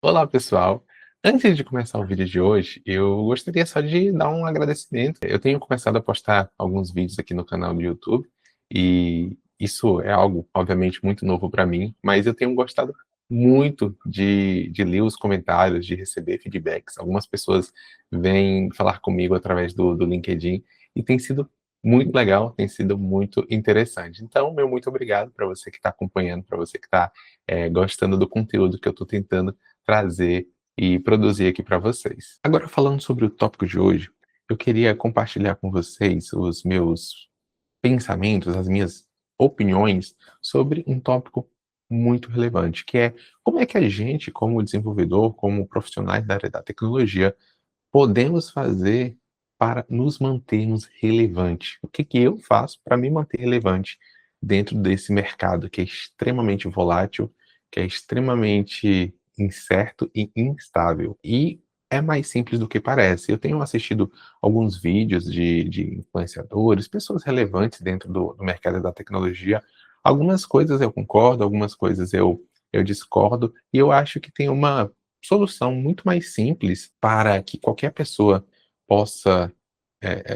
Olá, pessoal. Antes de começar o vídeo de hoje, eu gostaria só de dar um agradecimento. Eu tenho começado a postar alguns vídeos aqui no canal do YouTube e isso é algo, obviamente, muito novo para mim, mas eu tenho gostado muito de ler os comentários, de receber feedbacks. Algumas pessoas vêm falar comigo através do LinkedIn e tem sido muito legal, tem sido muito interessante. Então, meu muito obrigado para você que está acompanhando, para você que está gostando do conteúdo que eu estou tentando trazer e produzir aqui para vocês. Agora, falando sobre o tópico de hoje, eu queria compartilhar com vocês os meus pensamentos, as minhas opiniões sobre um tópico muito relevante, que é como é que a gente, como desenvolvedor, como profissionais da área da tecnologia, podemos fazer para nos mantermos relevantes? O que que eu faço para me manter relevante dentro desse mercado que é extremamente volátil, que é extremamente incerto e instável? E é mais simples do que parece. Eu tenho assistido alguns vídeos de influenciadores, pessoas relevantes dentro do mercado da tecnologia. Algumas coisas eu concordo, algumas coisas eu discordo, e eu acho que tem uma solução muito mais simples para que qualquer pessoa possa,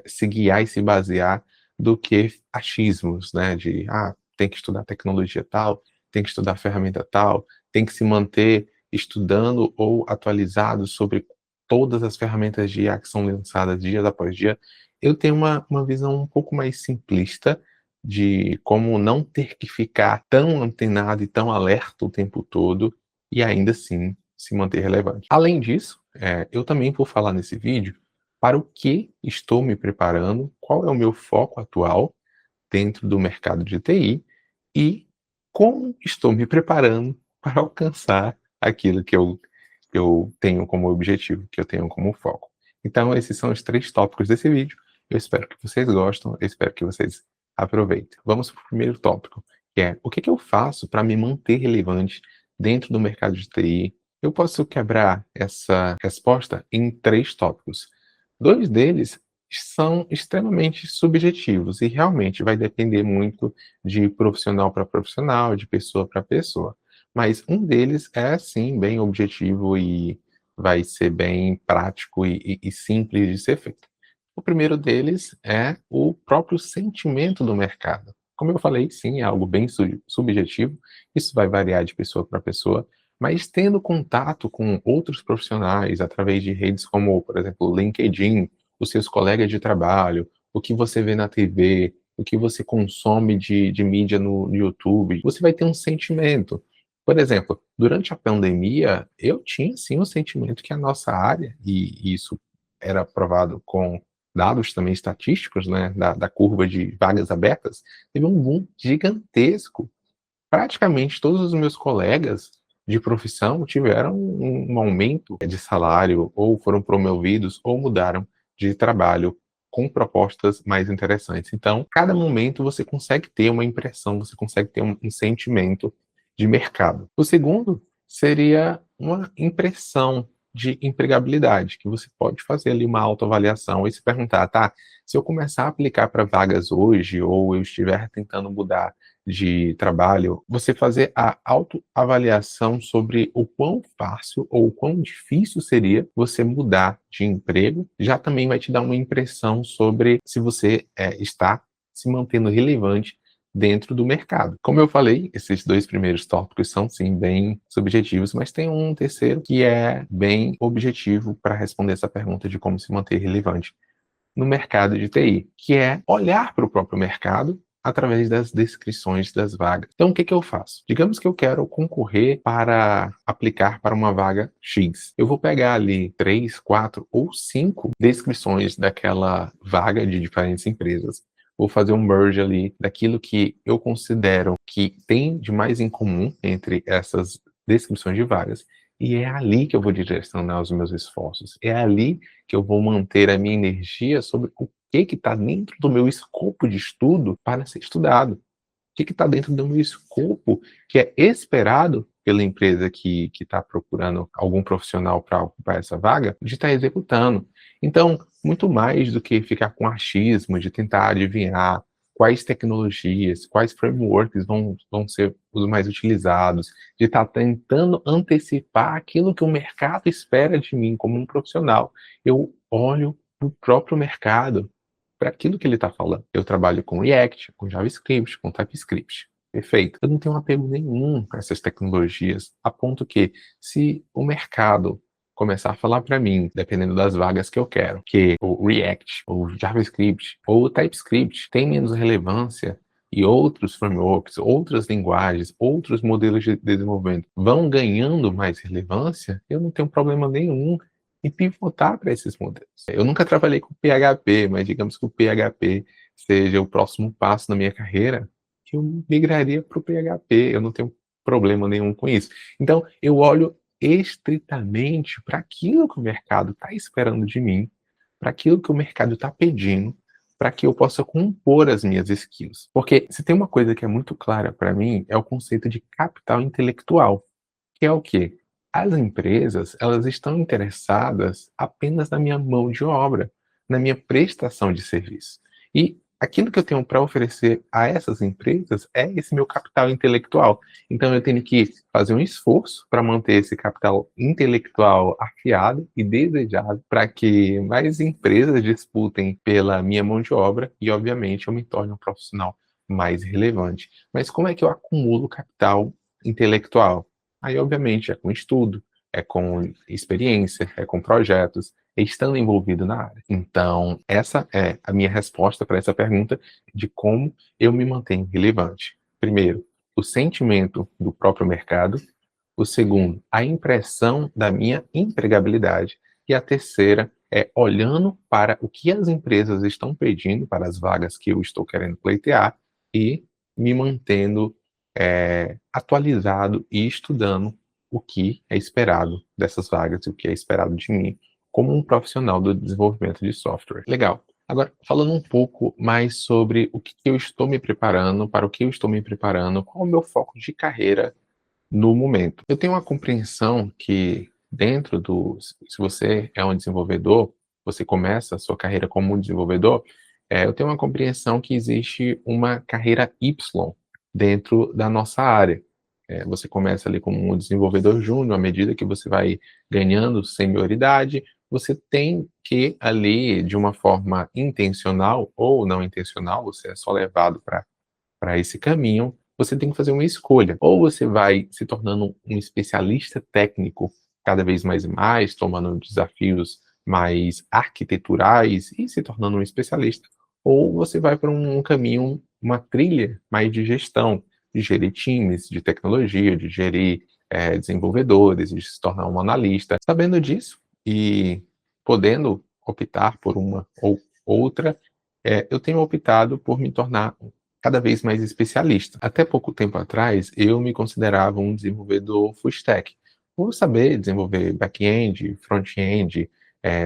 se guiar e se basear do que achismos, né, de: "Ah, tem que estudar tecnologia tal, tem que estudar ferramenta tal, tem que se manter estudando ou atualizado sobre todas as ferramentas de IA que são lançadas dia após dia". Eu tenho uma visão um pouco mais simplista de como não ter que ficar tão antenado e tão alerta o tempo todo, e ainda assim se manter relevante. Além disso, eu também vou falar nesse vídeo para o que estou me preparando, qual é o meu foco atual dentro do mercado de TI e como estou me preparando para alcançar aquilo que eu tenho como objetivo, que eu tenho como foco. Então, esses são os 3 tópicos desse vídeo. Eu espero que vocês gostem, eu espero que vocês aproveitem. Vamos para o primeiro tópico, que é: o que que eu faço para me manter relevante dentro do mercado de TI? Eu posso quebrar essa resposta em 3 tópicos. 2 deles são extremamente subjetivos e realmente vai depender muito de profissional para profissional, de pessoa para pessoa. Mas um deles é sim bem objetivo e vai ser bem prático e simples de ser feito. O primeiro deles é o próprio sentimento do mercado. Como eu falei, sim, é algo bem subjetivo, isso vai variar de pessoa para pessoa, mas tendo contato com outros profissionais através de redes como, por exemplo, o LinkedIn, os seus colegas de trabalho, o que você vê na TV, o que você consome de mídia no YouTube, você vai ter um sentimento. Por exemplo, durante a pandemia, eu tinha sim um sentimento que a nossa área, e isso era provado com dados também estatísticos, né, da curva de vagas abertas, teve um boom gigantesco. Praticamente todos os meus colegas de profissão tiveram um aumento de salário, ou foram promovidos, ou mudaram de trabalho com propostas mais interessantes. Então, cada momento você consegue ter uma impressão, você consegue ter um sentimento de mercado. O segundo seria uma impressão de empregabilidade, que você pode fazer ali uma autoavaliação e se perguntar: "Tá, se eu começar a aplicar para vagas hoje, ou eu estiver tentando mudar de trabalho", você fazer a autoavaliação sobre o quão fácil ou o quão difícil seria você mudar de emprego, já também vai te dar uma impressão sobre se você, está se mantendo relevante dentro do mercado. Como eu falei, esses 2 primeiros tópicos são sim bem subjetivos, mas tem um terceiro que é bem objetivo para responder essa pergunta de como se manter relevante no mercado de TI, que é olhar para o próprio mercado através das descrições das vagas. Então, o que que eu faço? Digamos que eu quero concorrer para aplicar para uma vaga X. Eu vou pegar ali 3, 4 ou 5 descrições daquela vaga de diferentes empresas. Vou fazer um merge ali daquilo que eu considero que tem de mais em comum entre essas descrições de vagas, e é ali que eu vou direcionar os meus esforços. É ali que eu vou manter a minha energia sobre o que está dentro do meu escopo de estudo para ser estudado. O que está dentro do meu escopo que é esperado pela empresa que está procurando algum profissional para ocupar essa vaga, de estar executando. Então, muito mais do que ficar com achismo, de tentar adivinhar quais tecnologias, quais frameworks vão ser os mais utilizados, de estar tentando antecipar aquilo que o mercado espera de mim como um profissional. Eu olho para o próprio mercado, para aquilo que ele está falando. Eu trabalho com React, com JavaScript, com TypeScript. Perfeito. Eu não tenho apego nenhum a essas tecnologias, a ponto que, se o mercado começar a falar para mim, dependendo das vagas que eu quero, que o React, ou JavaScript, ou o TypeScript tem menos relevância e outros frameworks, outras linguagens, outros modelos de desenvolvimento vão ganhando mais relevância, eu não tenho problema nenhum em pivotar para esses modelos. Eu nunca trabalhei com PHP, mas digamos que o PHP seja o próximo passo na minha carreira, que eu migraria para o PHP, eu não tenho problema nenhum com isso. Então, eu olho estritamente para aquilo que o mercado está esperando de mim, para aquilo que o mercado está pedindo, para que eu possa compor as minhas skills. Porque se tem uma coisa que é muito clara para mim, é o conceito de capital intelectual, que é o quê? As empresas, elas estão interessadas apenas na minha mão de obra, na minha prestação de serviço. E aquilo que eu tenho para oferecer a essas empresas é esse meu capital intelectual. Então eu tenho que fazer um esforço para manter esse capital intelectual afiado e desejado para que mais empresas disputem pela minha mão de obra e, obviamente, eu me torne um profissional mais relevante. Mas como é que eu acumulo capital intelectual? Aí, obviamente, é com estudo, é com experiência, é com projetos, é estando envolvido na área. Então, essa é a minha resposta para essa pergunta de como eu me mantenho relevante. Primeiro, o sentimento do próprio mercado. O segundo, a impressão da minha empregabilidade. E a terceira é olhando para o que as empresas estão pedindo para as vagas que eu estou querendo pleitear e me mantendo atualizado e estudando o que é esperado dessas vagas e o que é esperado de mim como um profissional do desenvolvimento de software. Legal. Agora, falando um pouco mais sobre o que eu estou me preparando, para o que eu estou me preparando, qual é o meu foco de carreira no momento. Eu tenho uma compreensão que dentro do, se você é um desenvolvedor, você começa a sua carreira como um desenvolvedor, eu tenho uma compreensão que existe uma carreira Y dentro da nossa área. Você começa ali como um desenvolvedor júnior, à medida que você vai ganhando senioridade, você tem que ali, de uma forma intencional ou não intencional, você é só levado para esse caminho, você tem que fazer uma escolha. Ou você vai se tornando um especialista técnico cada vez mais e mais, tomando desafios mais arquiteturais e se tornando um especialista, ou você vai para um caminho, uma trilha mais de gestão, de gerir times, de tecnologia, de gerir desenvolvedores, de se tornar um analista. Sabendo disso e podendo optar por uma ou outra, eu tenho optado por me tornar cada vez mais especialista. Até pouco tempo atrás, eu me considerava um desenvolvedor full stack, por saber desenvolver back-end, front-end,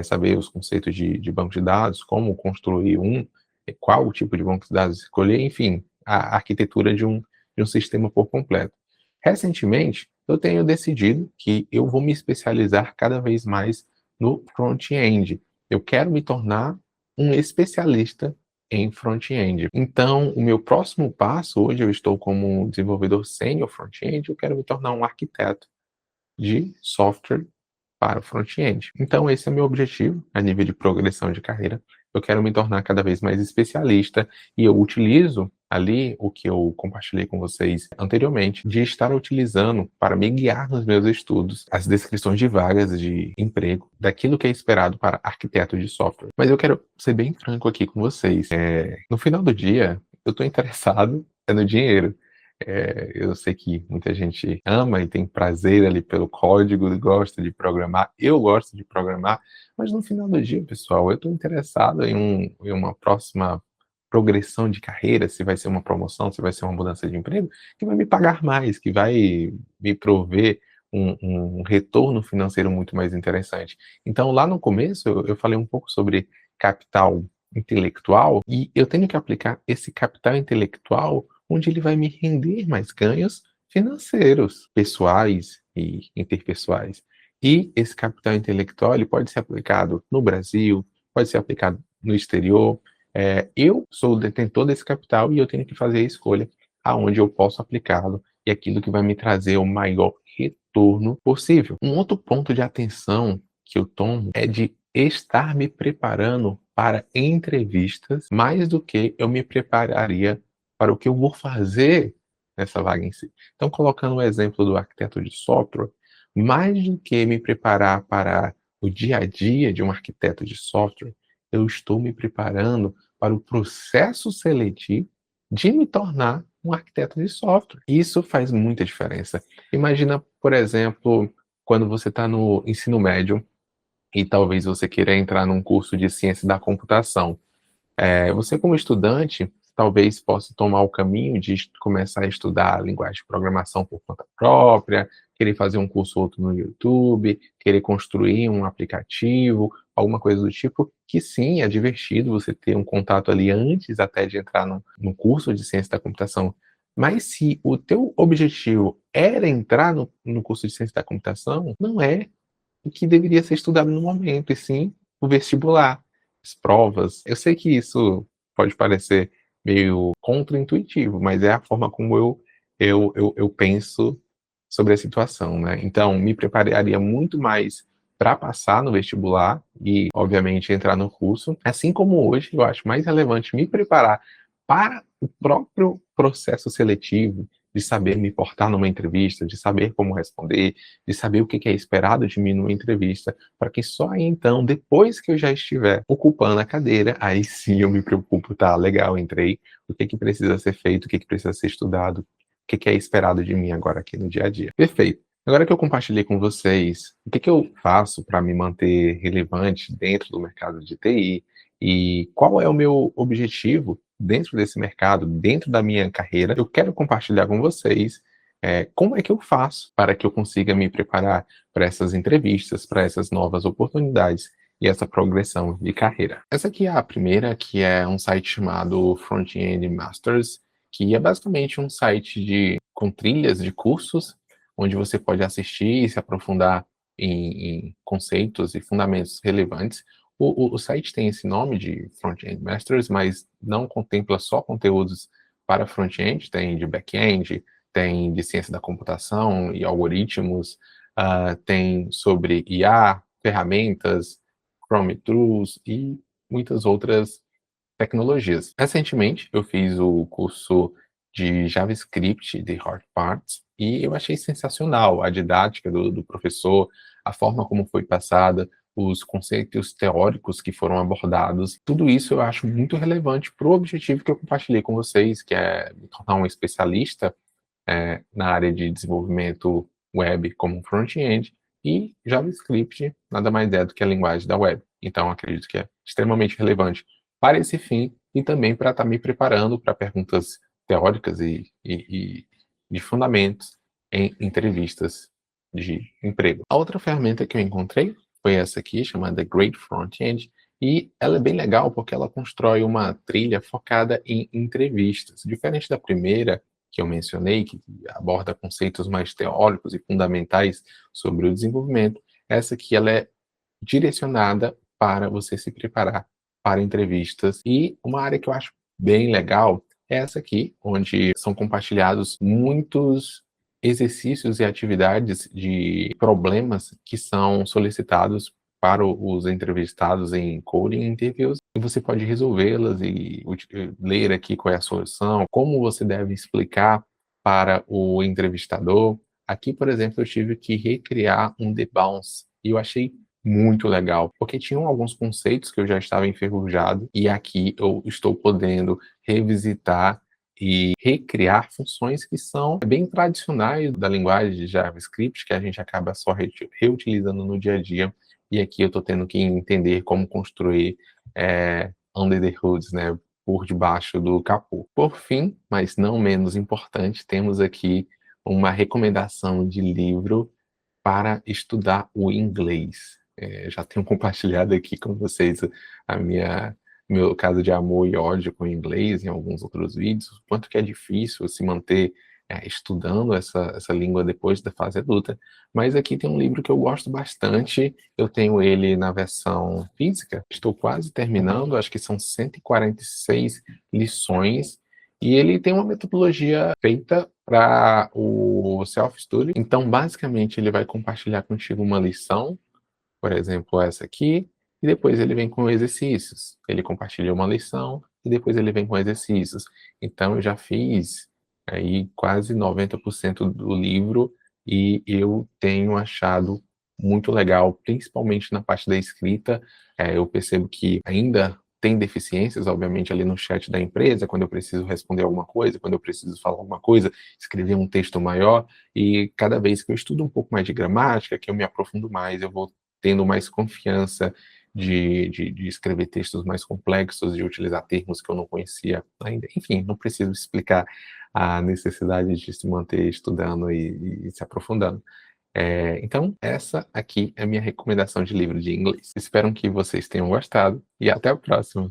saber os conceitos de banco de dados, como construir qual tipo de banco de dados escolher, enfim, a arquitetura de um sistema por completo. Recentemente, eu tenho decidido que eu vou me especializar cada vez mais no front-end. Eu quero me tornar um especialista em front-end. Então, o meu próximo passo, hoje eu estou como desenvolvedor sênior front-end, eu quero me tornar um arquiteto de software para o front-end. Então, esse é meu objetivo a nível de progressão de carreira. Eu quero me tornar cada vez mais especialista e eu utilizo ali o que eu compartilhei com vocês anteriormente, de estar utilizando para me guiar nos meus estudos as descrições de vagas de emprego daquilo que é esperado para arquiteto de software. Mas eu quero ser bem franco aqui com vocês. No final do dia, eu estou interessado no dinheiro. Eu sei que muita gente ama e tem prazer ali pelo código e gosta de programar. Eu gosto de programar, mas no final do dia, pessoal, eu estou interessado em uma próxima progressão de carreira, se vai ser uma promoção, se vai ser uma mudança de emprego, que vai me pagar mais, que vai me prover um retorno financeiro muito mais interessante. Então, lá no começo, eu falei um pouco sobre capital intelectual e eu tenho que aplicar esse capital intelectual onde ele vai me render mais ganhos financeiros, pessoais e interpessoais. E esse capital intelectual ele pode ser aplicado no Brasil, pode ser aplicado no exterior. Eu sou o detentor desse capital e eu tenho que fazer a escolha aonde eu posso aplicá-lo e aquilo que vai me trazer o maior retorno possível. Um outro ponto de atenção que eu tomo é de estar me preparando para entrevistas mais do que eu me prepararia para o que eu vou fazer nessa vaga em si. Então, colocando o exemplo do arquiteto de software, mais do que me preparar para o dia a dia de um arquiteto de software, eu estou me preparando para o processo seletivo de me tornar um arquiteto de software. Isso faz muita diferença. Imagina, por exemplo, quando você está no ensino médio e talvez você queira entrar num curso de ciência da computação. Você como estudante, talvez possa tomar o caminho de começar a estudar a linguagem de programação por conta própria, querer fazer um curso ou outro no YouTube, querer construir um aplicativo, alguma coisa do tipo, que sim, é divertido você ter um contato ali antes até de entrar no curso de ciência da computação. Mas se o teu objetivo era entrar no curso de ciência da computação, não é o que deveria ser estudado no momento, e sim o vestibular, as provas. Eu sei que isso pode parecer meio contraintuitivo, mas é a forma como eu penso sobre a situação, né. Então, me prepararia muito mais para passar no vestibular e, obviamente, entrar no curso, assim como hoje eu acho mais relevante me preparar para o próprio processo seletivo, de saber me portar numa entrevista, de saber como responder, de saber o que é esperado de mim numa entrevista, para que só aí então, depois que eu já estiver ocupando a cadeira, aí sim eu me preocupo, tá, legal, entrei, o que precisa ser feito, o que precisa ser estudado, o que é esperado de mim agora aqui no dia a dia. Perfeito. Agora que eu compartilhei com vocês o que eu faço para me manter relevante dentro do mercado de TI e qual é o meu objetivo dentro desse mercado, dentro da minha carreira, eu quero compartilhar com vocês como é que eu faço para que eu consiga me preparar para essas entrevistas, para essas novas oportunidades e essa progressão de carreira. Essa aqui é a primeira, que é um site chamado Front-End Masters, que é basicamente um site com trilhas de cursos, onde você pode assistir e se aprofundar em conceitos e fundamentos relevantes. O site tem esse nome de Front-End Masters, mas não contempla só conteúdos para front-end, tem de back-end, tem de ciência da computação e algoritmos, tem sobre IA, ferramentas, Chrome Tools e muitas outras tecnologias. Recentemente, eu fiz o curso de JavaScript de Hard Parts e eu achei sensacional a didática do professor, a forma como foi passada, os conceitos teóricos que foram abordados. Tudo isso eu acho muito relevante para o objetivo que eu compartilhei com vocês, que é me tornar um especialista na área de desenvolvimento web como front-end, e JavaScript nada mais é do que a linguagem da web. Então, acredito que é extremamente relevante para esse fim e também para estar me preparando para perguntas teóricas e de fundamentos em entrevistas de emprego. A outra ferramenta que eu encontrei foi essa aqui, chamada Great Front-End, e ela é bem legal porque ela constrói uma trilha focada em entrevistas. Diferente da primeira, que eu mencionei, que aborda conceitos mais teóricos e fundamentais sobre o desenvolvimento, essa aqui ela é direcionada para você se preparar para entrevistas. E uma área que eu acho bem legal é essa aqui, onde são compartilhados muitos exercícios e atividades de problemas que são solicitados para os entrevistados em coding interviews, e você pode resolvê-las e ler aqui qual é a solução, como você deve explicar para o entrevistador. Aqui, por exemplo, eu tive que recriar um debounce, e eu achei muito legal, porque tinham alguns conceitos que eu já estava enferrujado, e aqui eu estou podendo revisitar e recriar funções que são bem tradicionais da linguagem de JavaScript, que a gente acaba só reutilizando no dia a dia, e aqui eu estou tendo que entender como construir under the hoods, né, por debaixo do capô. Por fim, mas não menos importante, temos aqui uma recomendação de livro para estudar o inglês. Já tenho compartilhado aqui com vocês a meu caso de amor e ódio com o inglês em alguns outros vídeos, o quanto que é difícil se manter estudando essa língua depois da fase adulta. Mas aqui tem um livro que eu gosto bastante, eu tenho ele na versão física, estou quase terminando, acho que são 146 lições, e ele tem uma metodologia feita para o self-study. Então, basicamente, ele vai compartilhar contigo uma lição, por exemplo, essa aqui, e depois ele vem com exercícios. Ele compartilha uma lição e depois ele vem com exercícios. Então, eu já fiz aí quase 90% do livro e eu tenho achado muito legal, principalmente na parte da escrita. Eu percebo que ainda tem deficiências, obviamente, ali no chat da empresa, quando eu preciso responder alguma coisa, quando eu preciso falar alguma coisa, escrever um texto maior, e cada vez que eu estudo um pouco mais de gramática, que eu me aprofundo mais, eu vou tendo mais confiança de escrever textos mais complexos, de utilizar termos que eu não conhecia ainda. Enfim, não preciso explicar a necessidade de se manter estudando e se aprofundando. Então, essa aqui é a minha recomendação de livro de inglês. Espero que vocês tenham gostado e até a próxima.